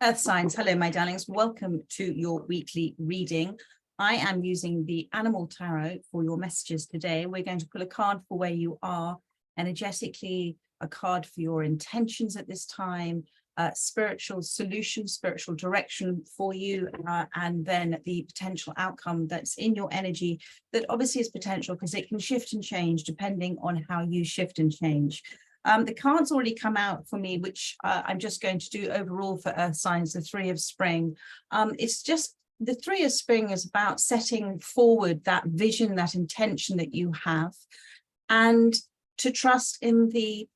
Earth signs, hello my darlings, welcome to your weekly reading. I am using the Animal Tarot for your messages today. We're going to pull a card for where you are energetically, a card for your intentions at this time, spiritual solution, spiritual direction for you, and then the potential outcome that's in your energy that obviously is potential because it can shift and change depending on how you shift and change. The card's already come out for me, which I'm just going to do overall for Earth signs, the Three of Spring. It's just the Three of Spring is about setting forward that vision, that intention that you have, and to trust in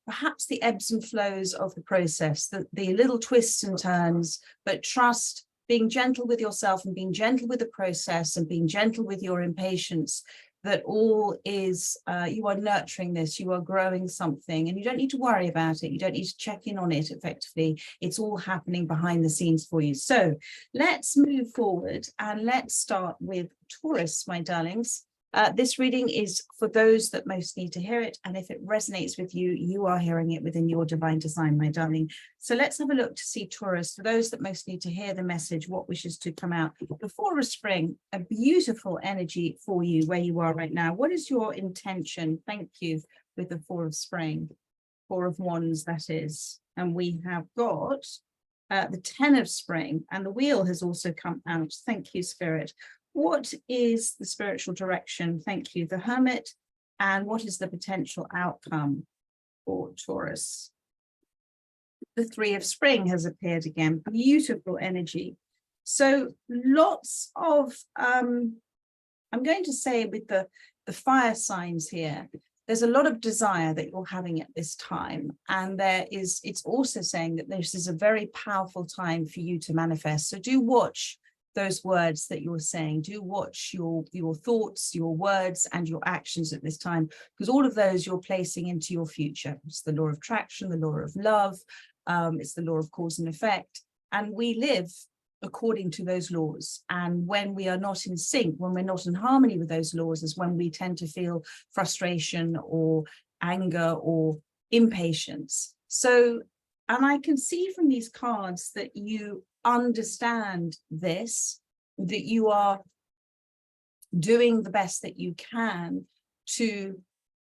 perhaps the ebbs and flows of the process, the little twists and turns, but trust, being gentle with yourself and being gentle with the process and being gentle with your impatience, that all is, you are nurturing this, you are growing something, and you don't need to worry about it. You don't need to check in on it effectively. It's all happening behind the scenes for you. So let's move forward and let's start with Taurus, my darlings. This reading is for those that most need to hear it. And if it resonates with you, you are hearing it within your divine design, my darling. So let's have a look to see Taurus. For those that most need to hear the message, what wishes to come out. The Four of Spring, a beautiful energy for you where you are right now. What is your intention? Thank you with the Four of Spring, Four of Wands, that is. And we have got the 10 of Spring, and the Wheel has also come out. Thank you, Spirit. What is the spiritual direction? Thank you, the Hermit. And what is the potential outcome for Taurus? The Three of Spring has appeared again. Beautiful energy. So lots of, I'm going to say with the fire signs here, there's a lot of desire that you're having at this time. And it's also saying that this is a very powerful time for you to manifest. So do watch those words that you're saying. Do watch your thoughts, your words, and your actions at this time, because all of those you're placing into your future. It's the law of attraction, the law of love, it's the law of cause and effect, and we live according to those laws. And when we are not in sync, when we're not in harmony with those laws, is when we tend to feel frustration or anger or impatience. So, and I can see from these cards that you understand this, that you are doing the best that you can to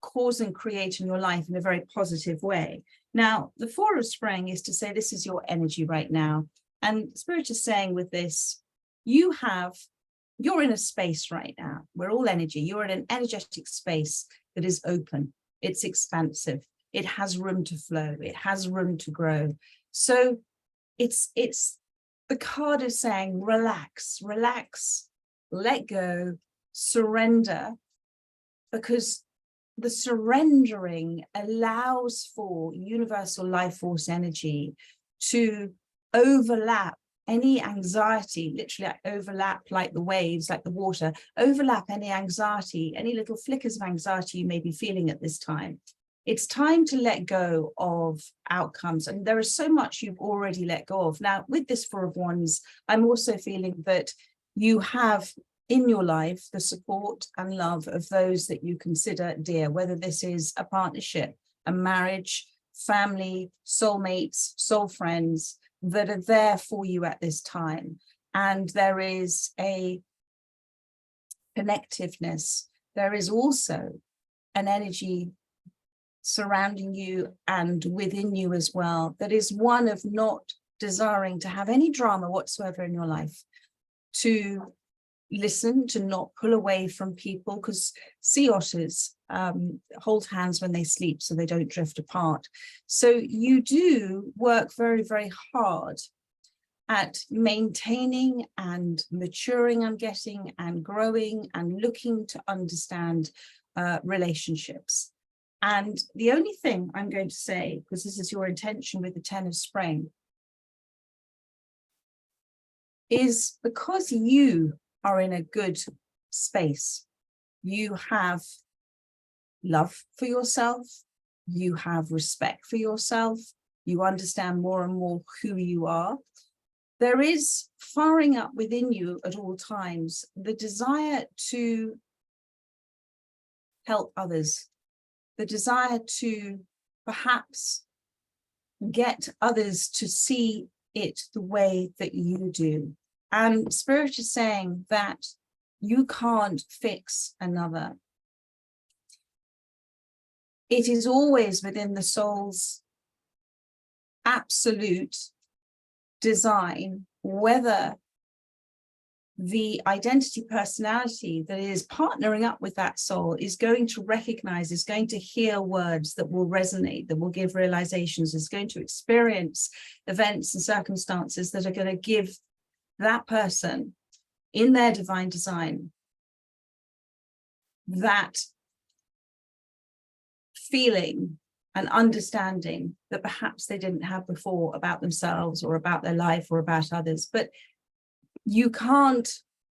cause and create in your life in a very positive way. Now, the Four of Spring is to say this is your energy right now. And Spirit is saying with this, you're in a space right now. We're all energy. You're in an energetic space that is open. It's expansive. It has room to flow. It has room to grow. So it's the card is saying, relax, relax, let go, surrender, because the surrendering allows for universal life force energy to overlap any anxiety, literally overlap like the waves, like the water, overlap any anxiety, any little flickers of anxiety you may be feeling at this time. It's time to let go of outcomes. And there is so much you've already let go of. Now, with this Four of Wands, I'm also feeling that you have in your life the support and love of those that you consider dear, whether this is a partnership, a marriage, family, soulmates, soul friends that are there for you at this time. And there is a connectiveness. There is also an energy surrounding you and within you as well, that is one of not desiring to have any drama whatsoever in your life, to listen, to not pull away from people, because sea otters hold hands when they sleep so they don't drift apart. So you do work very, very hard at maintaining and maturing, I'm getting, and growing and looking to understand relationships. And the only thing I'm going to say, because this is your intention with the 10 of Spring, is because you are in a good space, you have love for yourself, you have respect for yourself, you understand more and more who you are. There is firing up within you at all times the desire to help others, the desire to perhaps get others to see it the way that you do. And Spirit is saying that you can't fix another. It is always within the soul's absolute design, whether the identity personality that is partnering up with that soul is going to recognize, is going to hear words that will resonate, that will give realizations, is going to experience events and circumstances that are going to give that person in their divine design that feeling and understanding that perhaps they didn't have before about themselves or about their life or about others. But you can't,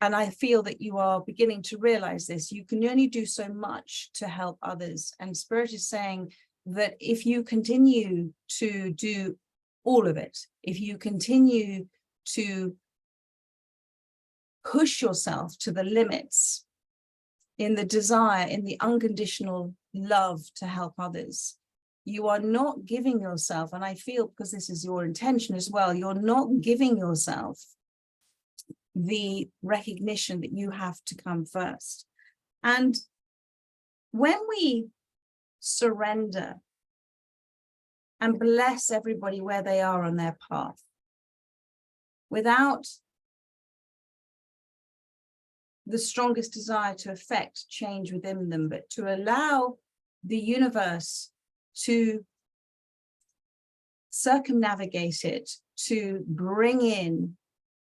and I feel that you are beginning to realize this, you can only do so much to help others. And Spirit is saying that if you continue to do all of it, if you continue to push yourself to the limits in the desire, in the unconditional love to help others, you are not giving yourself, and I feel because this is your intention as well, you're not giving yourself the recognition that you have to come first. And when we surrender and bless everybody where they are on their path, without the strongest desire to affect change within them, but to allow the universe to circumnavigate it, to bring in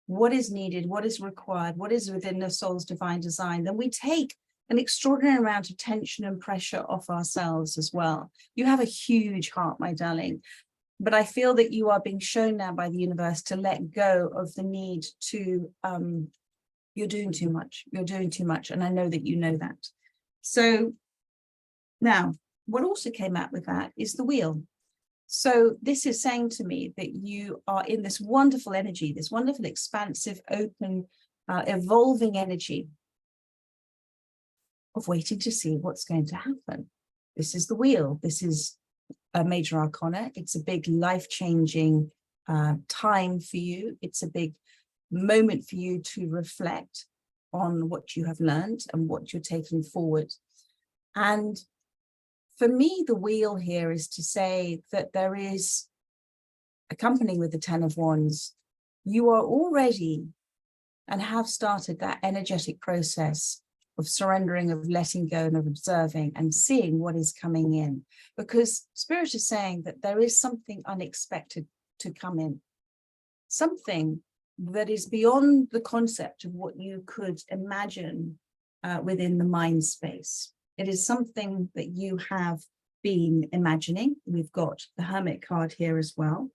what is needed, what is required, what is within the soul's divine design, then we take an extraordinary amount of tension and pressure off ourselves as well. You have a huge heart, my darling, but I feel that you are being shown now by the universe to let go of the need to, you're doing too much, and I know that you know that. So now, what also came out with that is the wheel. So this is saying to me that you are in this wonderful energy, this wonderful, expansive, open, evolving energy of waiting to see what's going to happen. This is the wheel. This is a major arcana. It's a big life-changing time for you. It's a big moment for you to reflect on what you have learned and what you're taking forward. And for me, the wheel here is to say that there is, accompanying with the 10 of Wands, you are already and have started that energetic process of surrendering, of letting go, and of observing and seeing what is coming in. Because Spirit is saying that there is something unexpected to come in, something that is beyond the concept of what you could imagine within the mind space. It is something that you have been imagining. We've got the Hermit card here as well.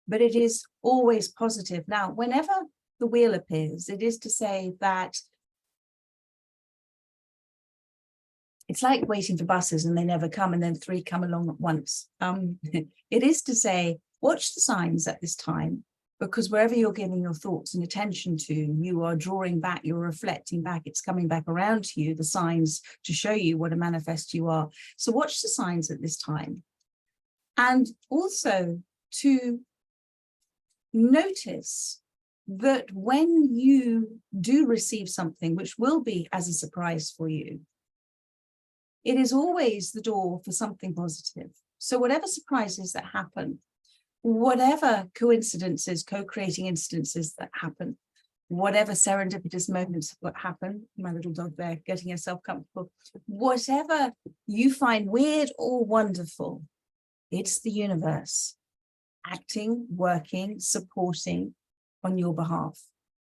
But it is always positive. Now, whenever the wheel appears, it is to say that it's like waiting for buses and they never come, and then 3 come along at once. It is to say, watch the signs at this time, because wherever you're giving your thoughts and attention to, you are drawing back, you're reflecting back, it's coming back around to you, the signs to show you what a manifest you are. So watch the signs at this time. And also to notice that when you do receive something, which will be as a surprise for you, it is always the door for something positive. So whatever surprises that happen, whatever coincidences, co-creating instances that happen, whatever serendipitous moments that happen, my little dog there getting herself comfortable, whatever you find weird or wonderful, it's the universe acting, working, supporting on your behalf.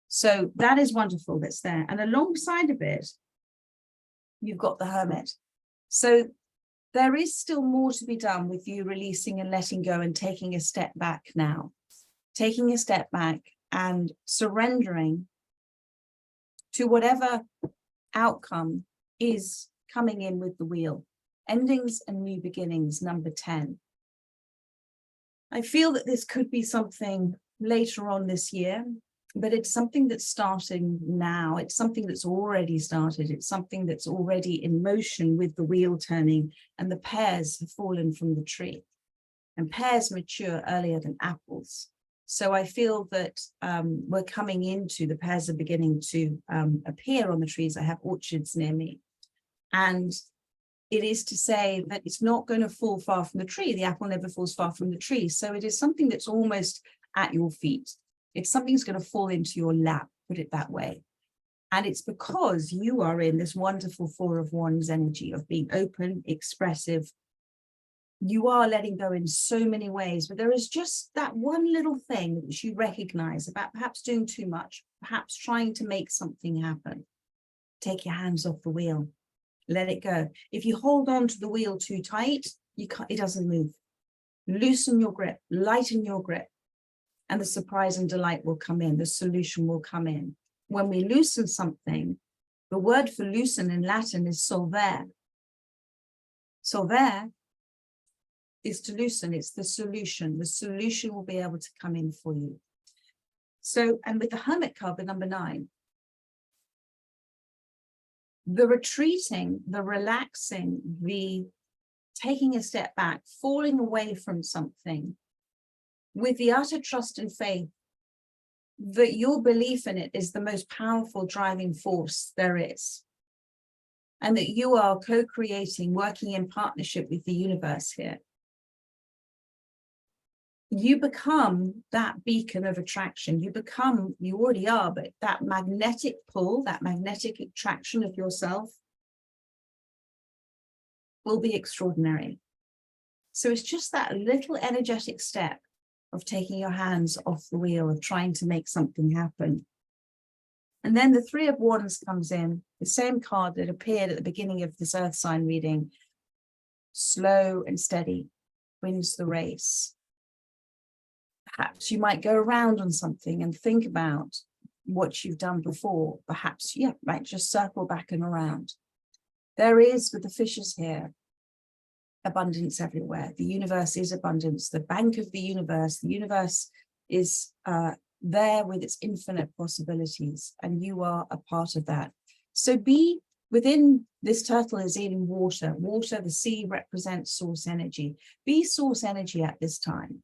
So that is wonderful that's there. And alongside of it, you've got the Hermit. So there is still more to be done with you releasing and letting go and taking a step back now. Taking a step back and surrendering to whatever outcome is coming in with the wheel. Endings and new beginnings, number 10. I feel that this could be something later on this year, but it's something that's starting now. It's something that's already started. It's something that's already in motion with the wheel turning, and the pears have fallen from the tree. And pears mature earlier than apples. So I feel that we're coming into, the pears are beginning to appear on the trees. I have orchards near me. And it is to say that it's not going to fall far from the tree. The apple never falls far from the tree. So it is something that's almost at your feet. It's something that's going to fall into your lap, put it that way. And it's because you are in this wonderful Four of Wands energy of being open, expressive. You are letting go in so many ways, but there is just that one little thing which you recognize about perhaps doing too much, perhaps trying to make something happen. Take your hands off the wheel. Let it go. If you hold on to the wheel too tight, it doesn't move. Loosen your grip, lighten your grip, and the surprise and delight will come in. The solution will come in. When we loosen something, the word for loosen in Latin is solvere. Solvere is to loosen. It's the solution. The solution will be able to come in for you. So, and with the Hermit card, the number 9, the retreating, the relaxing, the taking a step back, falling away from something with the utter trust and faith that your belief in it is the most powerful driving force there is. And that you are co-creating, working in partnership with the universe here. You become that beacon of attraction. You already are, but that magnetic pull, that magnetic attraction of yourself will be extraordinary. So it's just that little energetic step of taking your hands off the wheel, of trying to make something happen. And then the Three of Wands comes in, the same card that appeared at the beginning of this earth sign reading. Slow and steady wins the race. Perhaps you might go around on something and think about what you've done before. Perhaps, yeah, right, just circle back and around. There is, with the fishes here, abundance everywhere. The universe is abundance. The bank of the universe is there with its infinite possibilities, and you are a part of that. So be within, this turtle is in water. Water, the sea, represents source energy. Be source energy at this time.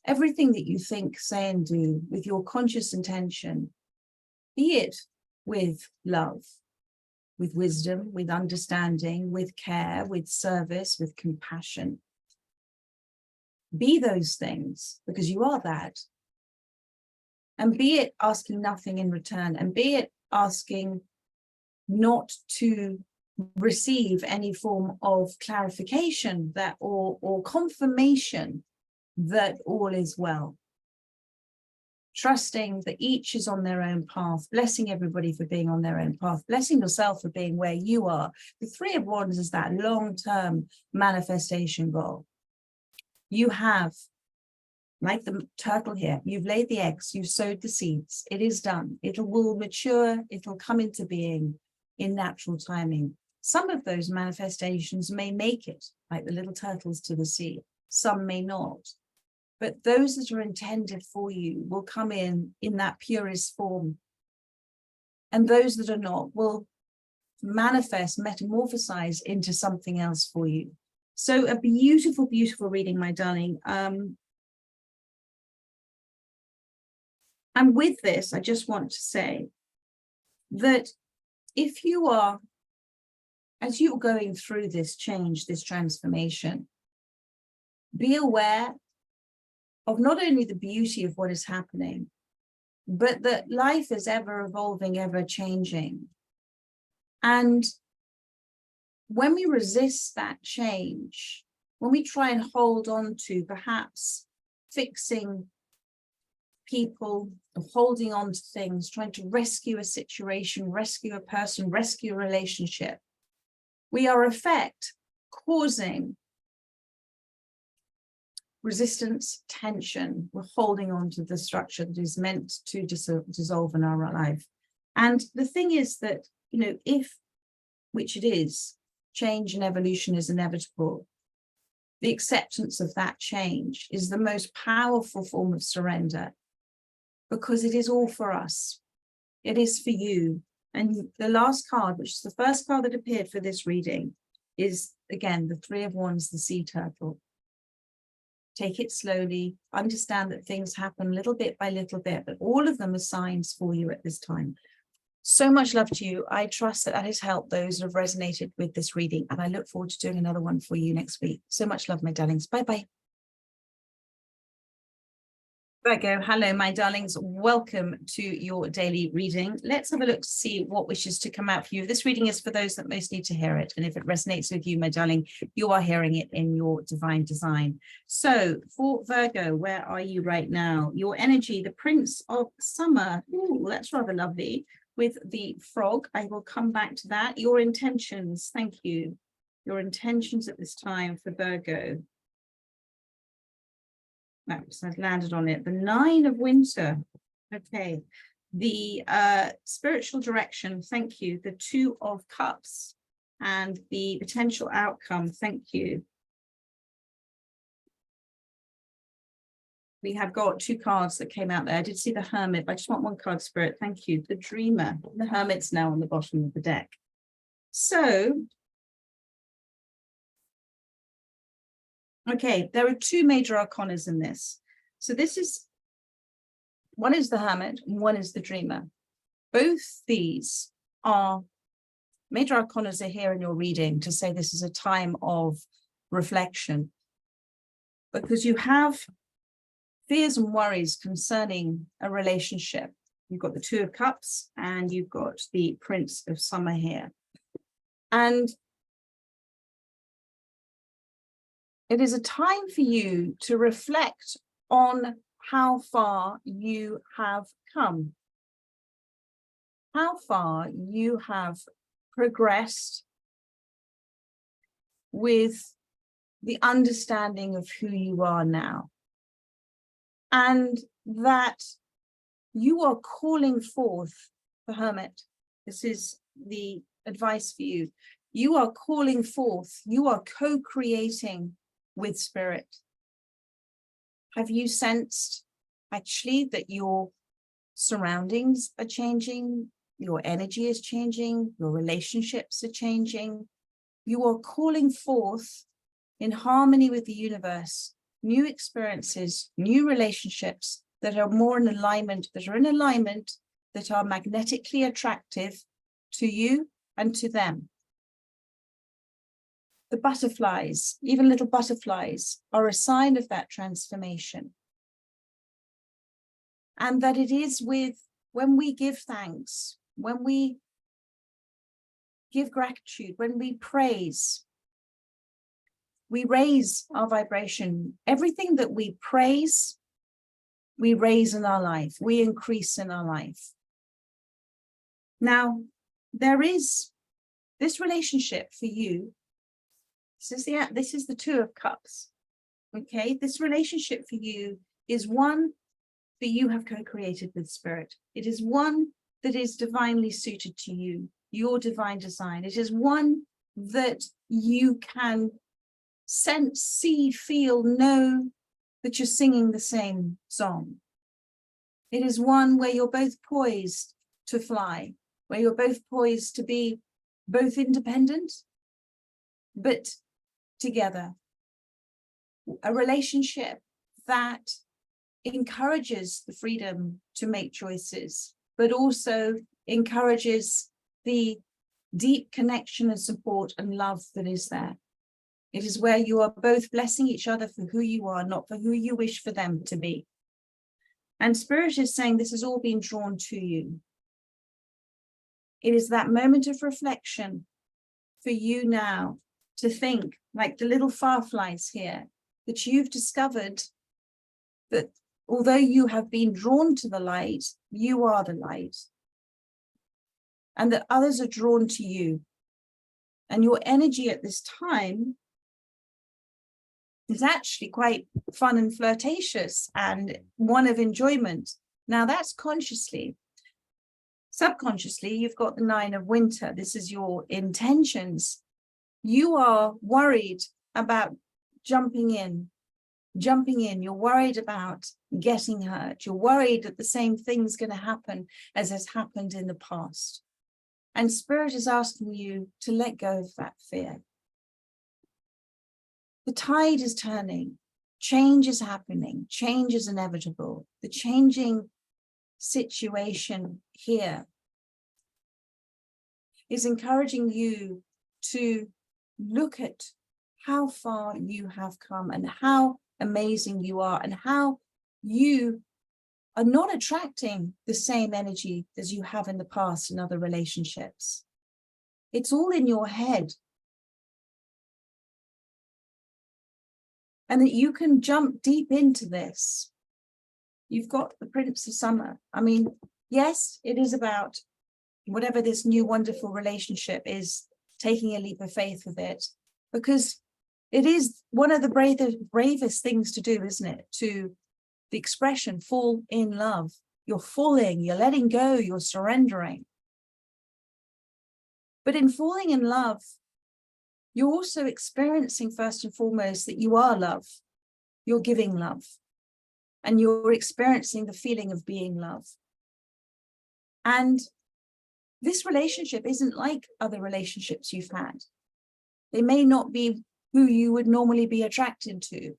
Everything that you think, say, and do with your conscious intention, be it with love, with wisdom, with understanding, with care, with service, with compassion. Be those things, because you are that. And be it asking nothing in return, and be it asking not to receive any form of clarification that or confirmation that all is well. Trusting that each is on their own path, blessing everybody for being on their own path, blessing yourself for being where you are. The Three of Wands is that long-term manifestation goal. You have, like the turtle here, you've laid the eggs, you've sowed the seeds, it is done. It will mature, it'll come into being in natural timing. Some of those manifestations may make it, like the little turtles to the sea. Some may not. But those that are intended for you will come in that purest form. And those that are not will manifest, metamorphosize into something else for you. So a beautiful, beautiful reading, my darling. And with this, I just want to say that if you are, as you're going through this change, this transformation, be aware of not only the beauty of what is happening, but that life is ever evolving, ever changing. And when we resist that change, when we try and hold on to perhaps fixing people, holding on to things, trying to rescue a situation, rescue a person, rescue a relationship, we are in effect causing resistance, tension. We're holding on to the structure that is meant to dissolve in our life. And the thing is that, which it is, change and evolution is inevitable. The acceptance of that change is the most powerful form of surrender, because it is all for us. It is for you. And the last card, which is the first card that appeared for this reading, is, again, the Three of Wands, the sea turtle. Take it slowly. Understand that things happen little bit by little bit, but all of them are signs for you at this time. So much love to you. I trust that has helped those who have resonated with this reading, and I look forward to doing another one for you next week. So much love, my darlings. Bye-bye. Virgo, hello, my darlings. Welcome to your daily reading. Let's have a look to see what wishes to come out for you. This reading is for those that most need to hear it. And if it resonates with you, my darling, you are hearing it in your divine design. So for Virgo, where are you right now? Your energy, the Prince of Summer. Ooh, that's rather lovely. With the frog, I will come back to that. Your intentions, thank you. Your intentions at this time for Virgo. I've landed on it. The 9 of Winter. Okay. The spiritual direction. Thank you. The 2 of Cups and the potential outcome. Thank you. We have got 2 cards that came out there. I did see the Hermit, but I just want 1 card, Spirit. Thank you. The Dreamer. The Hermit's now on the bottom of the deck. So, okay, there are 2 major arcanas in this. So this is, one is the Hermit, and one is the Dreamer. Both these are, major arcanas are here in your reading to say this is a time of reflection. Because you have fears and worries concerning a relationship. You've got the 2 of Cups and you've got the Prince of Summer here. And it is a time for you to reflect on how far you have come, how far you have progressed with the understanding of who you are now, and that you are calling forth the Hermit. This is the advice for you. You are calling forth, you are co-creating with Spirit. Have you sensed actually that your surroundings are changing, your energy is changing, your relationships are changing? You are calling forth in harmony with the universe, new experiences, new relationships that are more in alignment, that are magnetically attractive to you and to them. The butterflies, even little butterflies, are a sign of that transformation. And that it is with, when we give thanks, when we give gratitude, when we praise, we raise our vibration. Everything that we praise, we raise in our life, we increase in our life. Now, there is this relationship for you. This is the 2 of Cups. Okay, this relationship for you is one that you have co-created with Spirit. It is one that is divinely suited to you, your divine design. It is one that you can sense, see, feel, know that you're singing the same song. It is one where you're both poised to fly, where you're both poised to be both independent, but together. A relationship that encourages the freedom to make choices, but also encourages the deep connection and support and love that is there. It is where you are both blessing each other for who you are, not for who you wish for them to be. And Spirit is saying this has all been drawn to you. It is that moment of reflection for you now to think, like the little fireflies here, that you've discovered that although you have been drawn to the light, you are the light. And that others are drawn to you. And your energy at this time is actually quite fun and flirtatious and one of enjoyment. Now that's consciously. Subconsciously, you've got the 9 of Winter. This is your intentions. You are worried about jumping in. You're worried about getting hurt. You're worried that the same thing's going to happen as has happened in the past. And Spirit is asking you to let go of that fear. The tide is turning. change is happening. Change is inevitable. The changing situation here is encouraging you to look at how far you have come and how amazing you are and how you are not attracting the same energy as you have in the past in other relationships. It's all in your head. And that you can jump deep into this. You've got the Prince of Summer. I mean, yes, it is about whatever this new wonderful relationship is, taking a leap of faith with it, because it is one of the bravest things to do, isn't it? To the expression, fall in love. You're falling, you're letting go, you're surrendering. But in falling in love, you're also experiencing first and foremost that you are love. You're giving love. And you're experiencing the feeling of being love. And this relationship isn't like other relationships you've had. They may not be who you would normally be attracted to.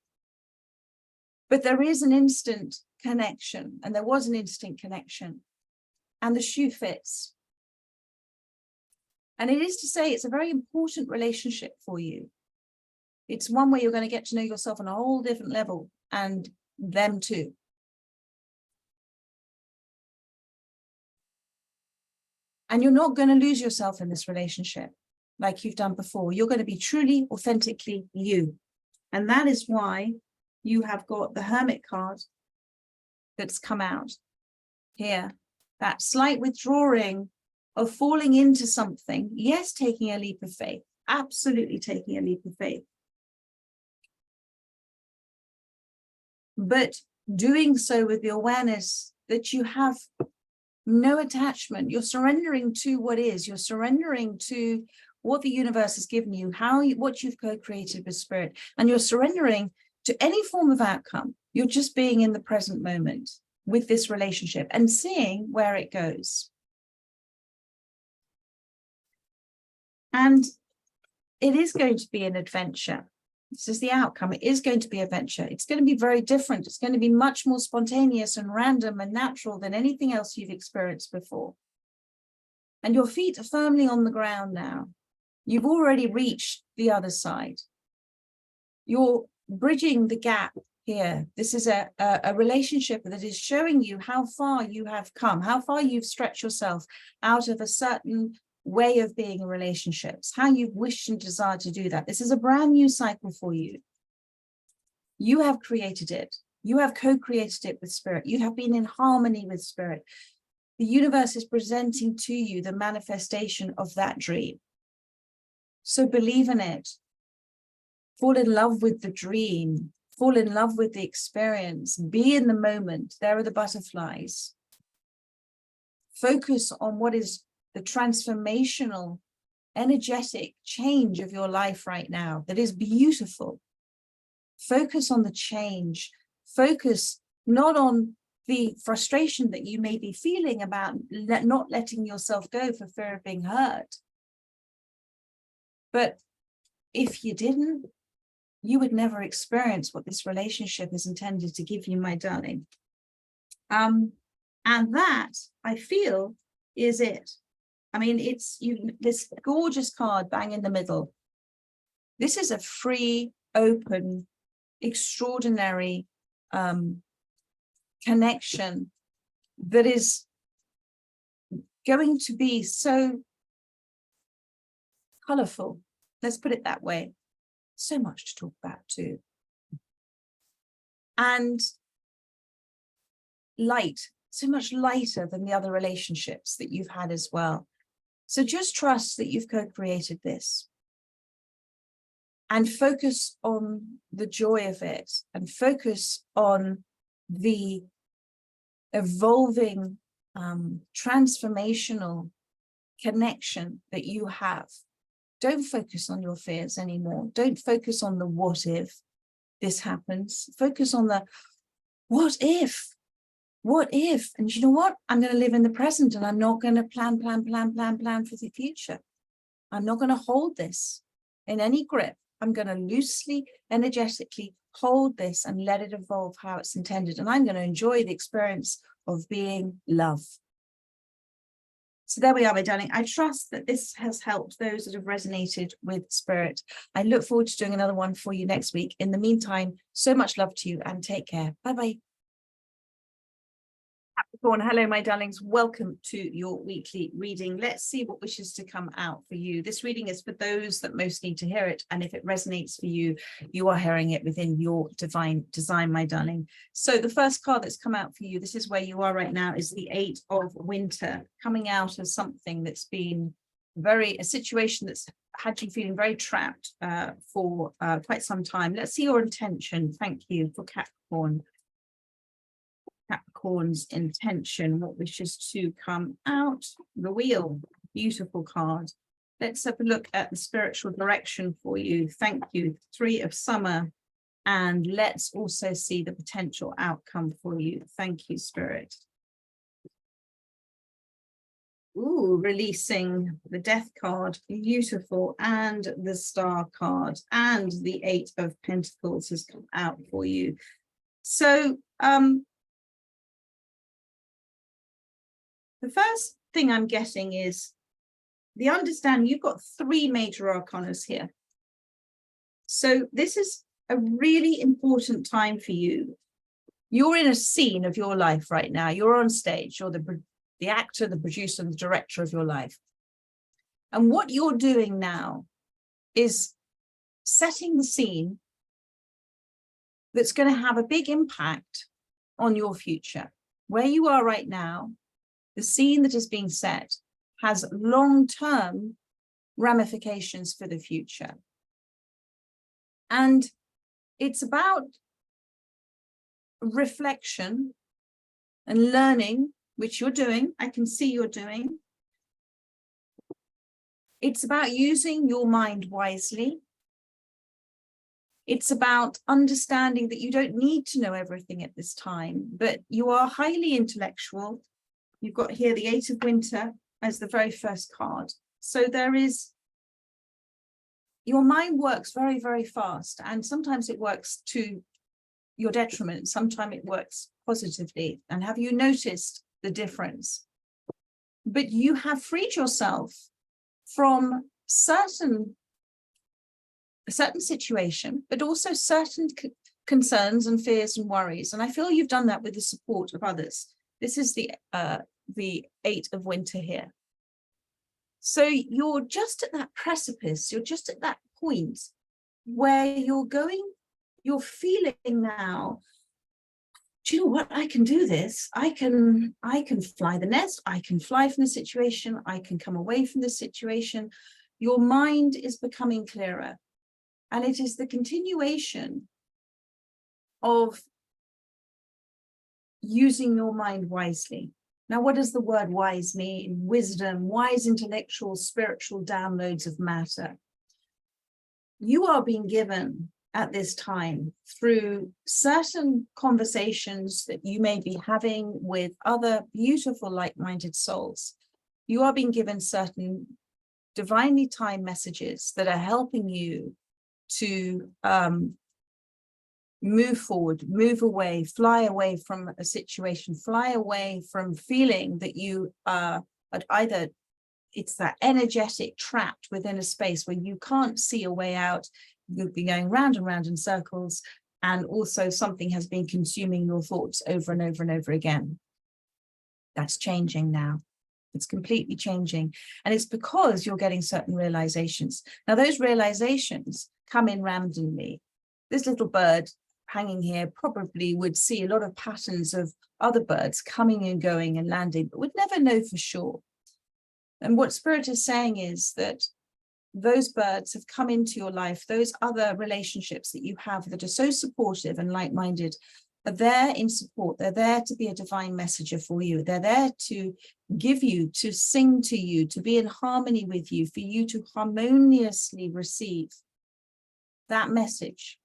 But there is an instant connection, and there was an instant connection, and the shoe fits. And it is to say it's a very important relationship for you. It's one where you're going to get to know yourself on a whole different level, and them too. And you're not going to lose yourself in this relationship like you've done before. You're going to be truly, authentically you. And that is why you have got the Hermit card that's come out here. That slight withdrawing of falling into something. Yes, taking a leap of faith. Absolutely taking a leap of faith. But doing so with the awareness that you have no attachment. You're surrendering to what is. You're surrendering to what the universe has given you, what you've co-created with spirit. And you're surrendering to any form of outcome. You're just being in the present moment with this relationship and seeing where it goes. And it is going to be an adventure. This is the outcome. It is going to be an adventure. It's going to be very different. It's going to be much more spontaneous and random and natural than anything else you've experienced before. And your feet are firmly on the ground now. You've already reached the other side. You're bridging the gap here. This is a relationship that is showing you how far you have come, how far you've stretched yourself out of a certain way of being in relationships, how you've wished and desired to do that. This is a brand new cycle for you. You have created it. You have co-created it with spirit. You have been in harmony with spirit. The universe is presenting to you the manifestation of that dream. So believe in it. Fall in love with the dream. Fall in love with the experience. Be in the moment. There are the butterflies. Focus on what is the transformational, energetic change of your life right now that is beautiful. Focus on the change. Focus not on the frustration that you may be feeling about not letting yourself go for fear of being hurt. But if you didn't, you would never experience what this relationship is intended to give you, my darling. And that, I feel, is it. I mean, it's this gorgeous card bang in the middle. This is a free, open, extraordinary connection that is going to be so colorful. Let's put it that way. So much to talk about too. And light, so much lighter than the other relationships that you've had as well. So just trust that you've co-created this and focus on the joy of it and focus on the evolving, transformational connection that you have. Don't focus on your fears anymore. Don't focus on the what if this happens. Focus on the what if. What if? And you know what? I'm going to live in the present and I'm not going to plan for the future. I'm not going to hold this in any grip. I'm going to loosely, energetically hold this and let it evolve how it's intended. And I'm going to enjoy the experience of being love. So there we are, my darling. I trust that this has helped those that have resonated with spirit. I look forward to doing another one for you next week. In the meantime, so much love to you and take care. Bye-bye. Capricorn, hello, my darlings. Welcome to your weekly reading. Let's see what wishes to come out for you. This reading is for those that most need to hear it. And if it resonates for you, you are hearing it within your divine design, my darling. So the first card that's come out for you, this is where you are right now, is the 8 of Winter, coming out of something that's been a situation that's had you feeling very trapped for quite some time. Let's see your intention. Thank you for Capricorn. Capricorn's intention, what wishes to come out. The Wheel, beautiful card. Let's have a look at the spiritual direction for you. Thank you. 3 of Summer. And let's also see the potential outcome for you. Thank you, Spirit. Ooh, releasing the Death card, beautiful, and the Star card, and the 8 of Pentacles has come out for you. So, the first thing I'm getting is the understanding you've got 3 major arcanas here. So this is a really important time for you. You're in a scene of your life right now. You're on stage. You're the actor, the producer, and the director of your life. And what you're doing now is setting the scene that's going to have a big impact on your future. Where you are right now, the scene that is being set has long-term ramifications for the future. And it's about reflection and learning, which you're doing. I can see you're doing. It's about using your mind wisely. It's about understanding that you don't need to know everything at this time, but you are highly intellectual. You've got here the 8 of Winter as the very first card. So your mind works very, very fast. And sometimes it works to your detriment. Sometimes it works positively. And have you noticed the difference? But you have freed yourself from a certain situation, but also certain concerns and fears and worries. And I feel you've done that with the support of others. This is the 8 of Winter here. So you're just at that precipice. You're just at that point where you're feeling now, do you know what? I can do this. I can fly the nest. I can fly from the situation. I can come away from the situation. Your mind is becoming clearer. And it is the continuation of using your mind wisely. Now, what does the word wise mean? Wisdom, wise intellectual, spiritual downloads of matter. You are being given at this time through certain conversations that you may be having with other beautiful, like-minded souls. You are being given certain divinely timed messages that are helping you to move forward, move away, fly away from a situation, fly away from feeling that you are either, it's that energetic trapped within a space where you can't see a way out. You'll be going round and round in circles, and also something has been consuming your thoughts over and over and over again. That's changing now. It's completely changing. And it's because you're getting certain realizations. Now, those realizations come in randomly. This little bird hanging here probably would see a lot of patterns of other birds coming and going and landing, but would never know for sure. And what Spirit is saying is that those birds have come into your life, those other relationships that you have that are so supportive and like-minded are there in support. They're there to be a divine messenger for you. They're there to give you, to sing to you, to be in harmony with you, for you to harmoniously receive that message,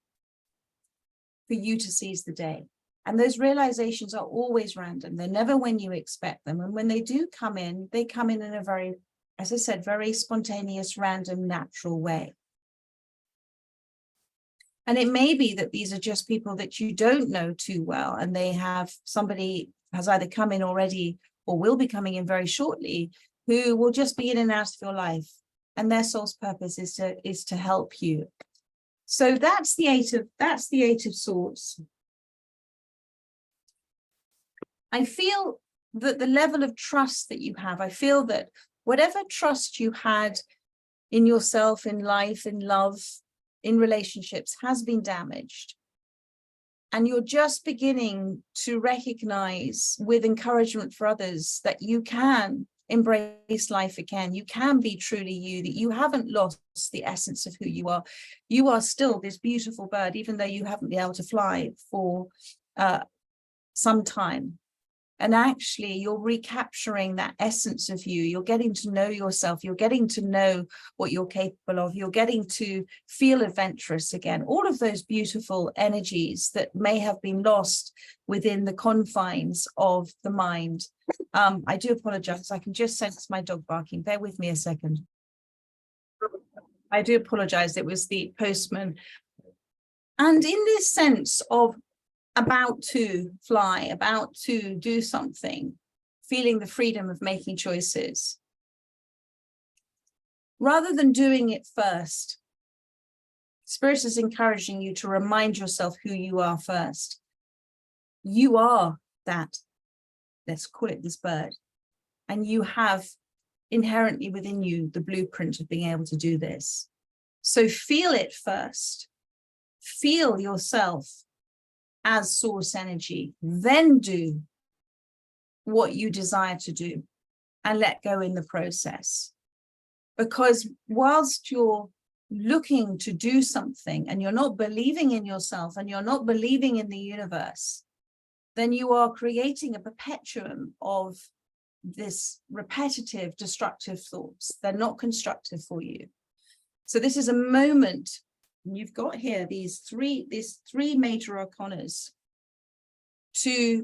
for you to seize the day. And those realizations are always random. They're never when you expect them. And when they do come in, they come in a very, as I said, very spontaneous, random, natural way. And it may be that these are just people that you don't know too well, and they have somebody has either come in already or will be coming in very shortly, who will just be in and out of your life. And their soul's purpose is to help you. So that's the Eight of Swords. I feel that the level of trust that you have, I feel that whatever trust you had in yourself, in life, in love, in relationships has been damaged. And you're just beginning to recognize, with encouragement for others, that you can embrace life again. You can be truly you, that you haven't lost the essence of who you are. You are still this beautiful bird, even though you haven't been able to fly for some time. And actually, you're recapturing that essence of you. You're getting to know yourself. You're getting to know what you're capable of. You're getting to feel adventurous again. All of those beautiful energies that may have been lost within the confines of the mind. I do apologize. I can just sense my dog barking. Bear with me a second. I do apologize. It was the postman. And in this sense of about to fly, about to do something, feeling the freedom of making choices, rather than doing it first, Spirit is encouraging you to remind yourself who you are first. You are that, let's call it this bird, and you have inherently within you the blueprint of being able to do this. So feel it first. Feel yourself as source energy, then do what you desire to do and let go in the process. Because whilst you're looking to do something and you're not believing in yourself and you're not believing in the universe, then you are creating a perpetuum of this repetitive, destructive thoughts. They're not constructive for you. So this is a moment. You've got here these three major arcanas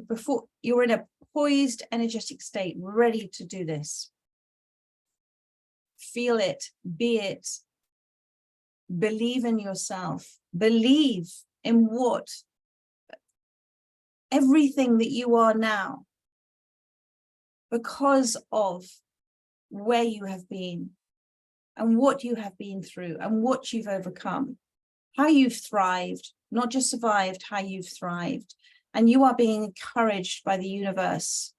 before you're in a poised energetic state, ready to do this. Feel it, be it, believe in yourself, believe in everything that you are now, because of where you have been and what you have been through and what you've overcome. How you've thrived, not just survived, how you've thrived. And you are being encouraged by the universe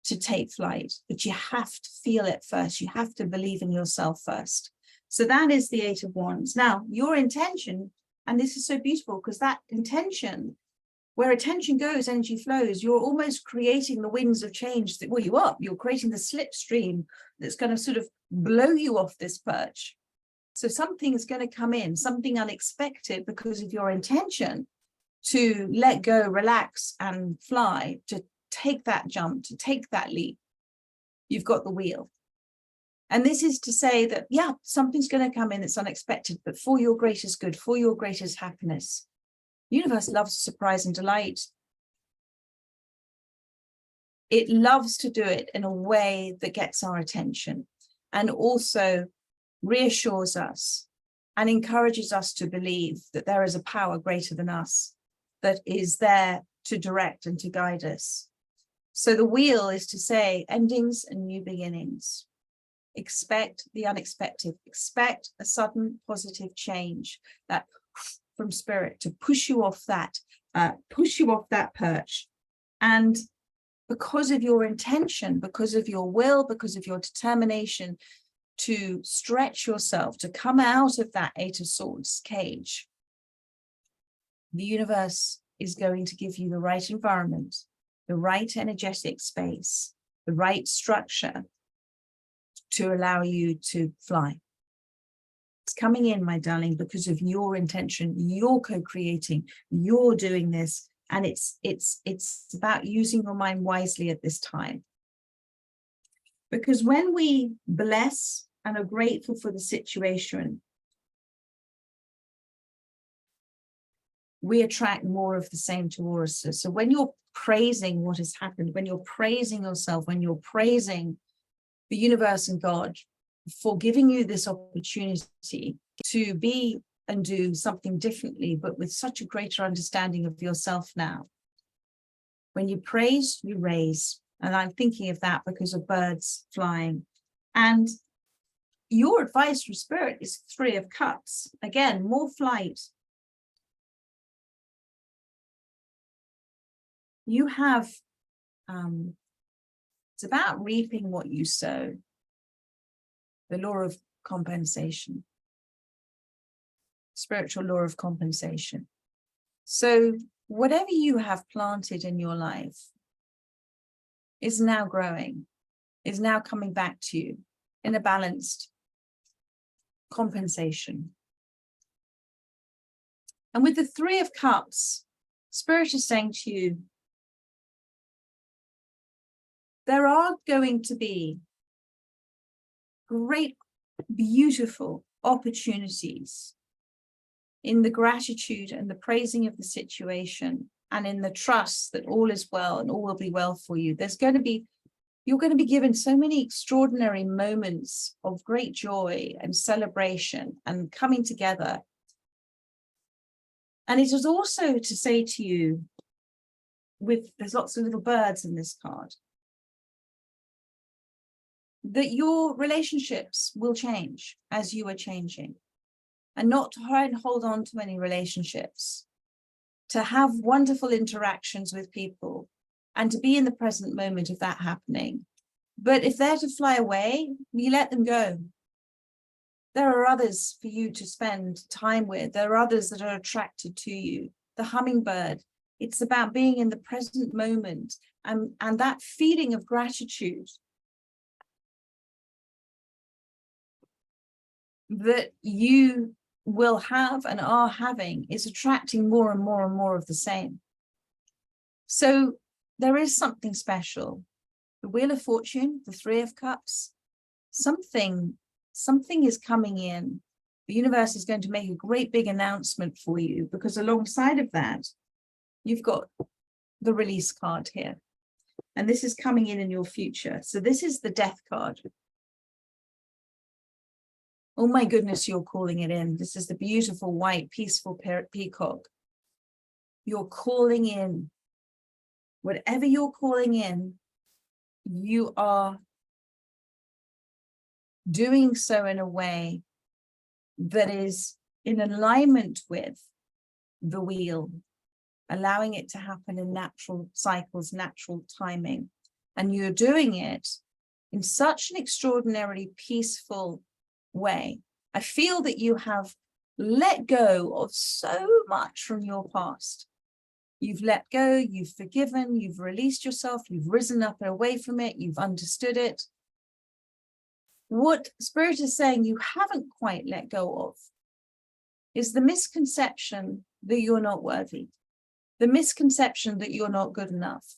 to take flight, but you have to feel it first. You have to believe in yourself first. So that is the Eight of Wands. Now, your intention, and this is so beautiful because that intention, where attention goes, energy flows. You're almost creating the winds of change that will you up. You're creating the slipstream that's going to sort of blow you off this perch. So something's going to come in, something unexpected, because of your intention to let go, relax, and fly, to take that jump, to take that leap. You've got the wheel. And this is to say that, yeah, something's going to come in that's unexpected, but for your greatest good, for your greatest happiness. The universe loves surprise and delight. It loves to do it in a way that gets our attention and also reassures us and encourages us to believe that there is a power greater than us that is there to direct and to guide us. So the wheel is to say endings and new beginnings. Expect the unexpected. Expect a sudden positive change that from Spirit to push you off that perch. And because of your intention, because of your will, because of your determination to stretch yourself, to come out of that Eight of Swords cage, the universe is going to give you the right environment, the right energetic space, the right structure to allow you to fly. It's coming in, my darling, because of your intention. You're co-creating, you're doing this, and it's about using your mind wisely at this time. Because when we bless and are grateful for the situation, we attract more of the same Taurus. So when you're praising what has happened, when you're praising yourself, when you're praising the universe and God for giving you this opportunity to be and do something differently, but with such a greater understanding of yourself now. When you praise, you raise. And I'm thinking of that because of birds flying. And your advice from Spirit is 3 of Cups. Again, more flight. You have, it's about reaping what you sow. The law of compensation. Spiritual law of compensation. So whatever you have planted in your life is now growing, is now coming back to you in a balanced compensation. And with the 3 of Cups, Spirit is saying to you, there are going to be great, beautiful opportunities in the gratitude and the praising of the situation, and in the trust that all is well and all will be well for you. You're going to be given so many extraordinary moments of great joy and celebration and coming together. And it is also to say to you, there's lots of little birds in this card, that your relationships will change as you are changing, and not to try and hold on to any relationships, to have wonderful interactions with people and to be in the present moment of that happening. But if they're to fly away, you let them go. There are others for you to spend time with. There are others that are attracted to you. The hummingbird, it's about being in the present moment, and that feeling of gratitude that you will have and are having is attracting more and more and more of the same. So there is something special. The Wheel of Fortune, the 3 of Cups, something is coming in. The universe is going to make a great big announcement for you, because alongside of that, you've got the release card here. And this is coming in your future. So this is the Death card. Oh my goodness, you're calling it in. This is the beautiful white, peaceful peacock. You're calling in. Whatever you're calling in, you are doing so in a way that is in alignment with the wheel, allowing it to happen in natural cycles, natural timing. And you're doing it in such an extraordinarily peaceful way. I feel that you have let go of so much from your past. You've let go, you've forgiven, you've released yourself, you've risen up and away from it, you've understood it. What Spirit is saying you haven't quite let go of is the misconception that you're not worthy, the misconception that you're not good enough.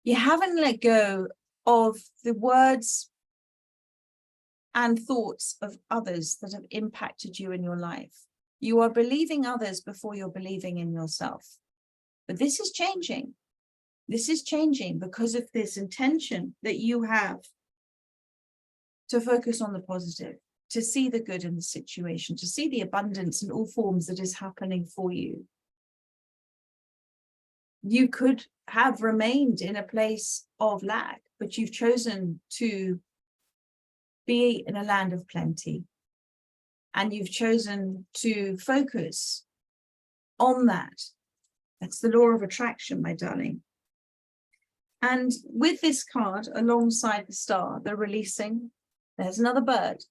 You haven't let go of the words and thoughts of others that have impacted you in your life. You are believing others before you're believing in yourself. But this is changing. This is changing because of this intention that you have to focus on the positive, to see the good in the situation, to see the abundance in all forms that is happening for you. You could have remained in a place of lack, but you've chosen to be in a land of plenty. And you've chosen to focus on that. That's the law of attraction, my darling. And with this card, alongside the star, the releasing, there's another bird.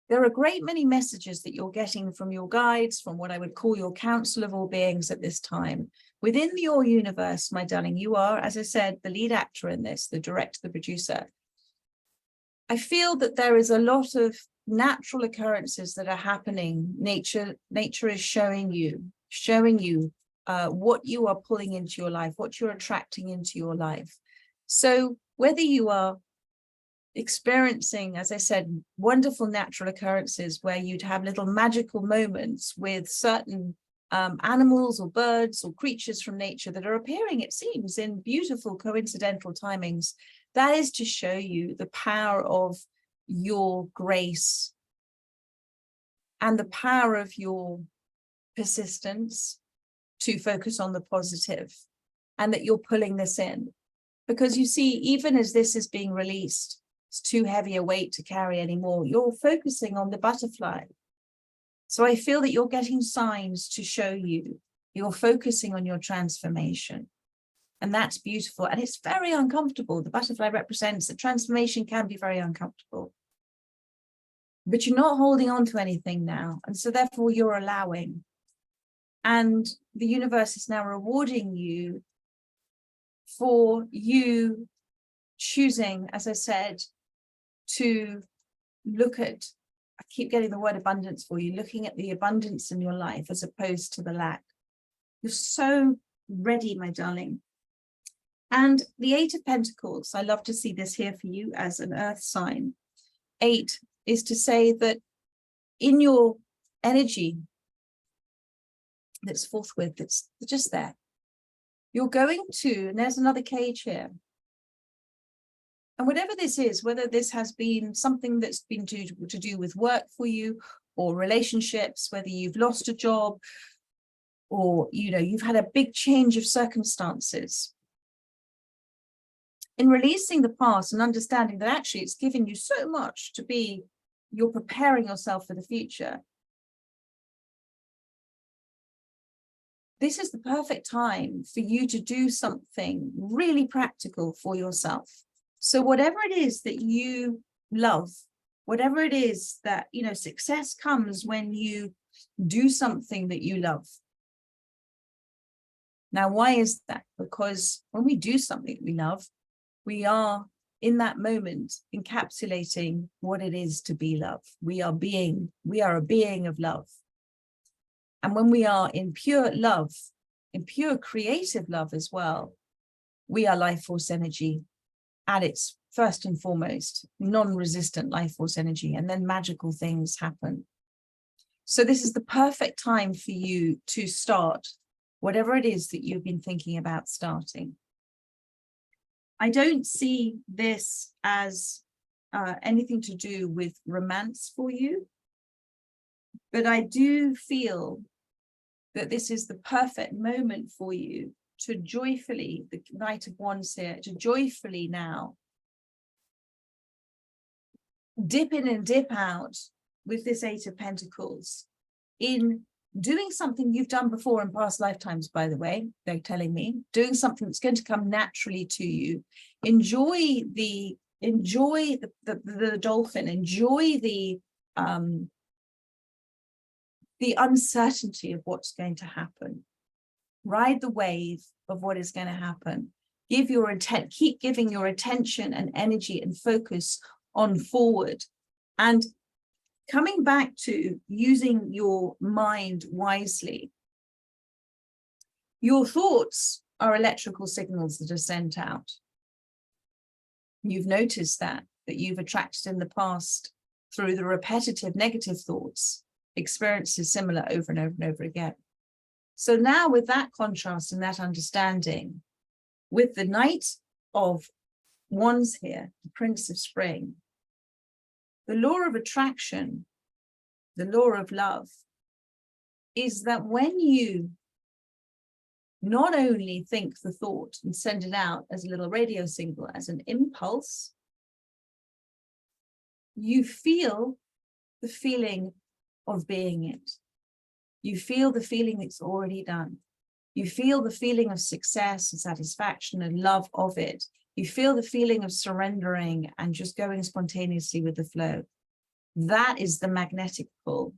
There are a great many messages that you're getting from your guides, from what I would call your council of all beings at this time. Within your universe, my darling, you are, as I said, the lead actor in this, the director, the producer. I feel that there is a lot of natural occurrences that are happening. Nature is showing you what you are pulling into your life, what you're attracting into your life. So whether you are experiencing, as I said, wonderful natural occurrences where you'd have little magical moments with certain animals or birds or creatures from nature that are appearing, it seems, in beautiful coincidental timings, that is to show you the power of your grace and the power of your persistence to focus on the positive, and that you're pulling this in. Because you see, even as this is being released, it's too heavy a weight to carry anymore, you're focusing on the butterfly. So I feel that you're getting signs to show you you're focusing on your transformation. And that's beautiful. And it's very uncomfortable. The butterfly represents that transformation can be very uncomfortable. But you're not holding on to anything now. And so therefore you're allowing. And the universe is now rewarding you for you choosing, as I said, to look at, I keep getting the word abundance for you, looking at the abundance in your life as opposed to the lack. You're so ready, my darling. And the 8 of Pentacles, I love to see this here for you as an earth sign. 8 is to say that in your energy that's forthwith, that's just there, you're going to, and there's another cage here. And whatever this is, whether this has been something that's been to do with work for you or relationships, whether you've lost a job or, you know, you've had a big change of circumstances. In releasing the past and understanding that actually it's given you so much to be, you're preparing yourself for the future. This is the perfect time for you to do something really practical for yourself. So whatever it is that you love, whatever it is that, you know, success comes when you do something that you love. Now, why is that? Because when we do something we love, we are in that moment encapsulating what it is to be love. We are a being of love. And when we are in pure love, in pure creative love as well, we are life force energy at its first and foremost, non-resistant life force energy, and then magical things happen. So this is the perfect time for you to start whatever it is that you've been thinking about starting. I don't see this as anything to do with romance for you, but I do feel that this is the perfect moment for you to joyfully, the Knight of Wands here, to joyfully now dip in and dip out with this 8 of Pentacles in doing something you've done before in past lifetimes, by the way, they're telling me, doing something that's going to come naturally to you. Enjoy the dolphin, enjoy the uncertainty of what's going to happen. Ride the wave of what is going to happen. Give your intent, keep giving your attention and energy and focus on forward. And coming back to using your mind wisely, your thoughts are electrical signals that are sent out. You've noticed that you've attracted in the past through the repetitive negative thoughts, experiences similar over and over and over again. So now with that contrast and that understanding, with the Knight of Wands here, the Prince of Spring, the law of attraction, the law of love, is that when you not only think the thought and send it out as a little radio signal, as an impulse, you feel the feeling of being it. You feel the feeling it's already done. You feel the feeling of success and satisfaction and love of it. You feel the feeling of surrendering and just going spontaneously with the flow. That is the magnetic pull.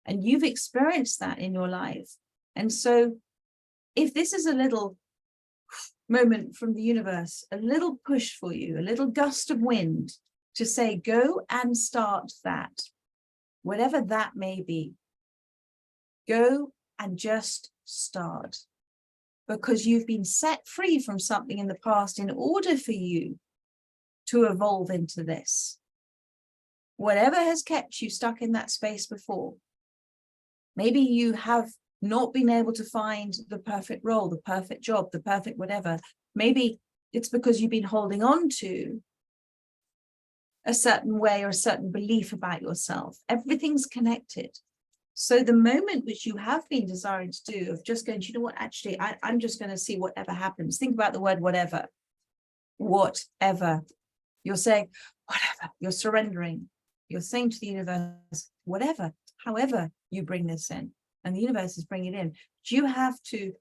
And you've experienced that in your life. And so if this is a little moment from the universe, a little push for you, a little gust of wind to say, go and start that, whatever that may be, go and just start. Because you've been set free from something in the past in order for you to evolve into this. Whatever has kept you stuck in that space before, maybe you have not been able to find the perfect role, the perfect job, the perfect whatever. Maybe it's because you've been holding on to a certain way or a certain belief about yourself. Everything's connected. So the moment which you have been desiring to do of just going, you know what, actually, I'm just going to see whatever happens. Think about the word whatever. Whatever. You're saying, whatever. You're surrendering. You're saying to the universe, whatever, however you bring this in. And the universe is bringing it in. You have to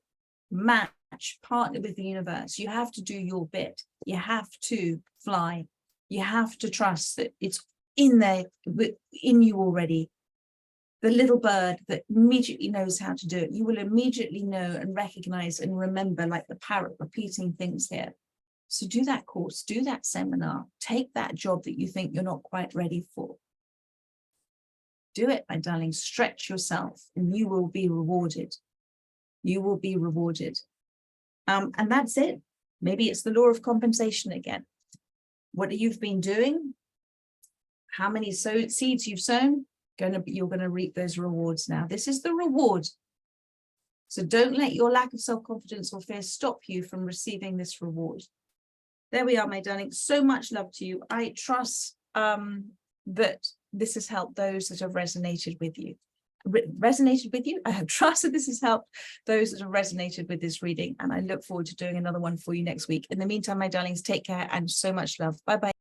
match, partner with the universe. You have to do your bit. You have to fly. You have to trust that it's in there, in you already. The little bird that immediately knows how to do it. You will immediately know and recognize and remember, like the parrot repeating things here. So do that course, do that seminar, take that job that you think you're not quite ready for. Do it, my darling, stretch yourself and you will be rewarded. You will be rewarded. And that's it. Maybe it's the law of compensation again. What you've been doing, how many seeds you've sown, you're going to reap those rewards now. This is the reward. So don't let your lack of self-confidence or fear stop you from receiving this reward. There we are, my darling. So much love to you. I trust that this has helped those that have resonated with you. Resonated with you? I have trusted this has helped those that have resonated with this reading. And I look forward to doing another one for you next week. In the meantime, my darlings, take care and so much love. Bye-bye.